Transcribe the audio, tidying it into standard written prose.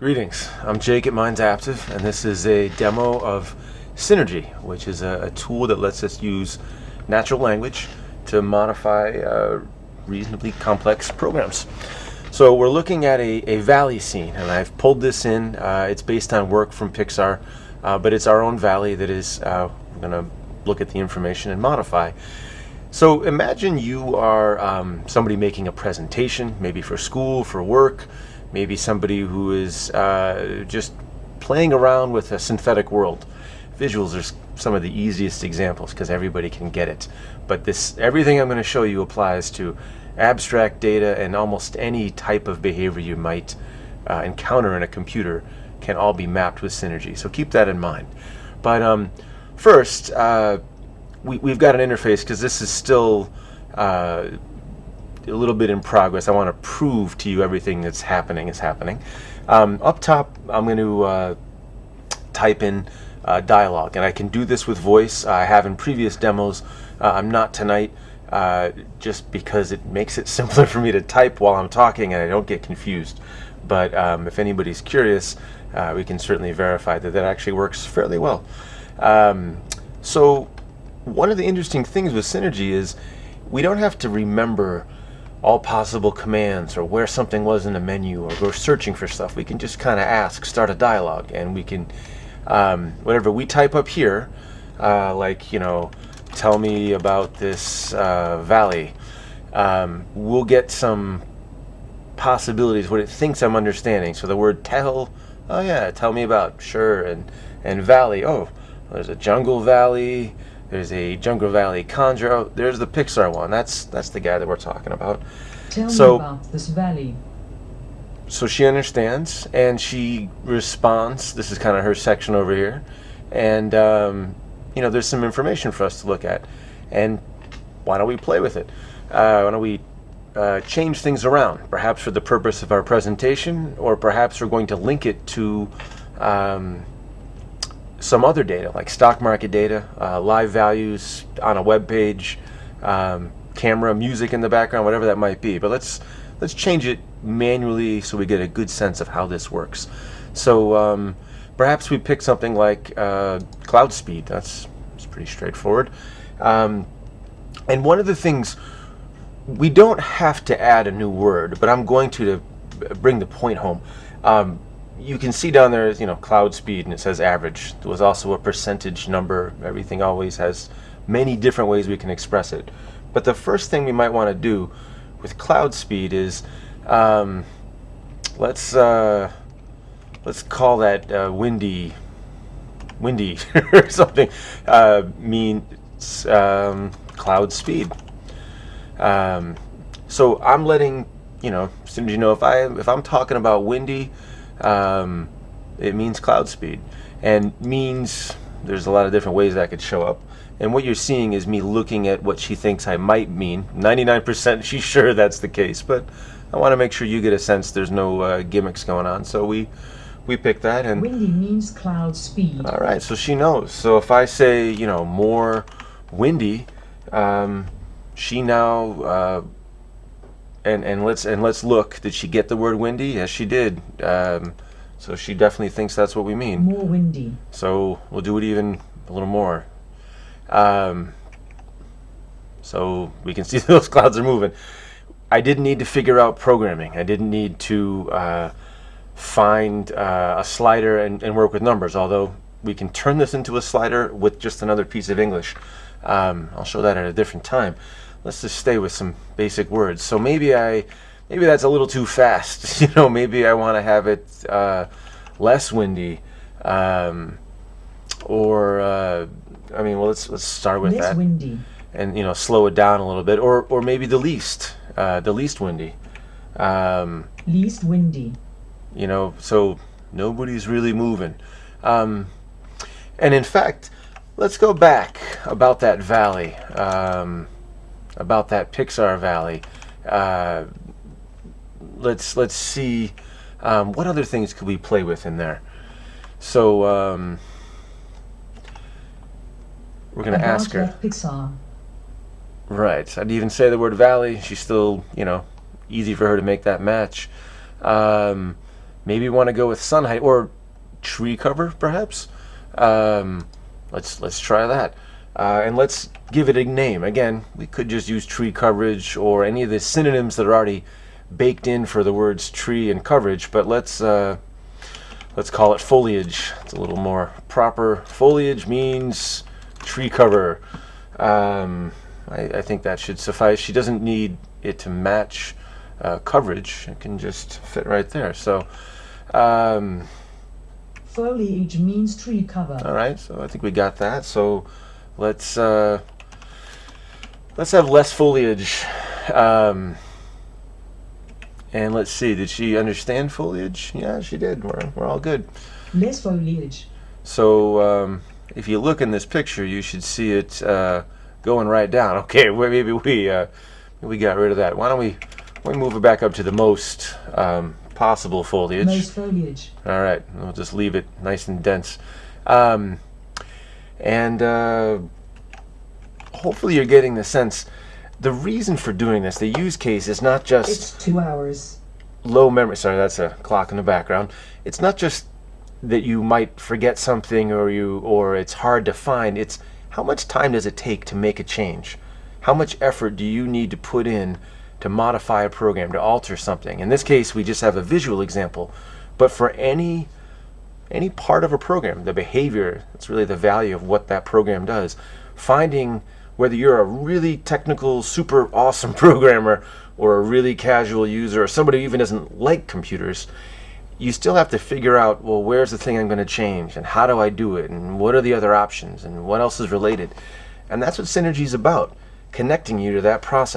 Greetings, I'm Jake at Minds Active, and this is a demo of Synergy, which is a tool that lets us use natural language to modify reasonably complex programs. So we're looking at a valley scene, and I've pulled this in. It's based on work from Pixar, but it's our own valley that is, we're going to look at the information and modify. So imagine you are somebody making a presentation, maybe for school, for work, maybe somebody who is just playing around with a synthetic world. Visuals are some of the easiest examples because everybody can get it. But everything I'm going to show you applies to abstract data, and almost any type of behavior you might encounter in a computer can all be mapped with Synergy. So keep that in mind. But first, we've got an interface because this is still a little bit in progress. I want to prove to you everything that's happening is happening. Up top, I'm going to type in dialogue, and I can do this with voice. I have in previous demos. I'm not tonight, just because it makes it simpler for me to type while I'm talking and I don't get confused. But if anybody's curious, we can certainly verify that actually works fairly well. So one of the interesting things with Synergy is we don't have to remember all possible commands or where something was in the menu or go searching for stuff. We can just kind of ask, start a dialogue, and we can, whatever we type up here, like, tell me about this valley, we'll get some possibilities, what it thinks I'm understanding. So the word tell, oh yeah, tell me about, sure, and valley, oh, there's a jungle valley, there's a Jungle Valley Conjure. Oh, there's the Pixar one. That's the guy that we're talking about. Tell me about this valley. So she understands and she responds. This is kind of her section over here, and there's some information for us to look at. And why don't we play with it? Why don't we change things around? Perhaps for the purpose of our presentation, or perhaps we're going to link it to some other data, like stock market data, live values on a web page, camera, music in the background, whatever that might be. But let's change it manually so we get a good sense of how this works. So perhaps we pick something like cloud speed. That's pretty straightforward. And one of the things, we don't have to add a new word, but I'm going to bring the point home. You can see down there, cloud speed, and it says average. There was also a percentage number. Everything always has many different ways we can express it. But the first thing we might want to do with cloud speed is, let's call that windy or something. Means cloud speed. So I'm letting Synergy know if I'm talking about windy, it means cloud speed, and means there's a lot of different ways that could show up. And what you're seeing is me looking at what she thinks I might mean. 99% she's sure that's the case, but I want to make sure you get a sense there's no gimmicks going on. So we pick that, and windy means cloud speed. All right, so she knows. So if I say more windy, she now and let's look. Did she get the word windy? Yes, she did. So she definitely thinks that's what we mean. More windy. So we'll do it even a little more. So we can see those clouds are moving. I didn't need to figure out programming. I didn't need to find a slider and work with numbers, although we can turn this into a slider with just another piece of English. I'll show that at a different time. Let's just stay with some basic words. So maybe that's a little too fast. Maybe I want to have it less windy, let's start with less that. Windy. And slow it down a little bit, or maybe the least windy. Least windy. So nobody's really moving. And in fact, let's go back about that valley. About that Pixar valley. Let's see what other things could we play with in there. So we're going to ask her. Pixar. Right. I'd even say the word valley. She's still, easy for her to make that match. Maybe want to go with sun height or tree cover, perhaps. Let's try that, and let's give it a name. Again, we could just use tree coverage or any of the synonyms that are already baked in for the words tree and coverage. But let's call it foliage. It's a little more proper. Foliage means tree cover. I think that should suffice. She doesn't need it to match coverage. It can just fit right there. So. Foliage means tree cover. All right, so I think we got that. So let's have less foliage. And let's see, did she understand foliage? Yeah, she did. We're all good. Less foliage. So if you look in this picture, you should see it going right down. Okay, maybe we got rid of that. Why don't we move it back up to the most possible foliage. Most foliage. All right, we'll just leave it nice and dense. Hopefully you're getting the sense. The reason for doing this, the use case, is not just It's 2 hours. low memory. Sorry, that's a clock in the background. It's not just that you might forget something or it's hard to find. It's how much time does it take to make a change? How much effort do you need to put in to modify a program, to alter something? In this case, we just have a visual example, but for any part of a program, the behavior, that's really the value of what that program does. Finding whether you're a really technical, super awesome programmer or a really casual user or somebody who even doesn't like computers, you still have to figure out, well, where's the thing I'm going to change and how do I do it and what are the other options and what else is related. And that's what Synergy is about, connecting you to that process.